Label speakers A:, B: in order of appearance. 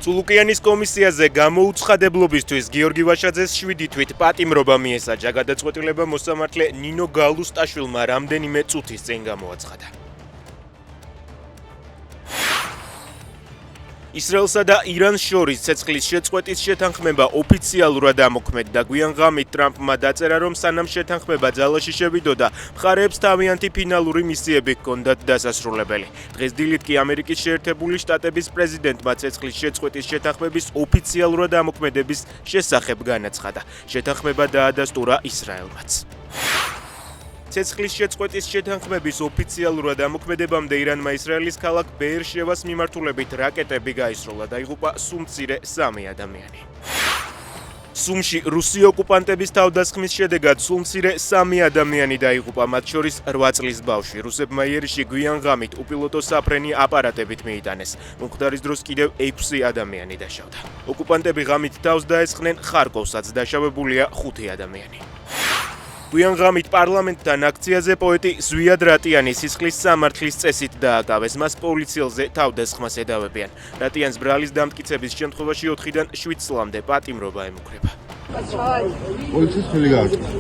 A: წულუკიანის კომისიაზე გამოუცხადებლობისთვის გიორგი ვაშაძეს 7 თვით პატიმრობა მიესაჯა. გადაწყვეტილება მოსამართლე ნინო გალუსტაშვილმა რამდენიმე წუთის წინ გამოაცხადა. ისრაელსა და ირანს შორის ცეცხლის შეწყვეტის შეთანხმება ოფიციალურად ამოქმედდა. გვიან ღამით ტრამპმა დაწერა, რომ სანამ შეთანხმება ძალაში შევიდოდა, მხარეებს თავიანთი ფინალური მისიები ჰქონდათ დასასრულებელი. დღეს დილით კი ამერიკის შეერთებული შტატების პრეზიდენტმა ცეცხლის შეწყვეტის შეთანხმების ოფიციალურად ამოქმედების შესახებ განაცხადა. შეთანხმება დაადასტურა ისრაელმაც. ცეცხლის შეწყვეტის შეთანხმების ოფიციალურად ამოქმედებამდე ირანმა ისრაელის ქალაქ ბეერ-შევას მიმართულებით რაკეტები გაისროლა. დაიღუპა სუმცირე 3 ადამიანი. სუმში რუსი ოკუპანტების თავდასხმის შედეგად სუმცირე 3 ადამიანი დაიღუპა, მათ შორის 8 წლის ბავშვი. რუსებმა იერიში გვიან ღამით უპილოტო საფრენი აპარატებით მიიტანეს. მომხდარის დროს კიდევ 6 ადამიანი დაშავდა. ოკუპანტები ღამით თავს დაესხნენ ხარკოვსაც, დაშავებულია 5 ადამიანი. გვიან ღამით პარლამენტთან აქციაზე პოეტი ზვიად რატიანი სისხლის სამართლის წესით დააკავეს. მას პოლიციელზე თავდასხმას ედავებიან. რატიანს ბრალის დამტკიცების შემთხვევაში 4-დან 7 წლამდე პატიმრობა ემუქრება.
B: პოლიციის ხელი გააჩნია.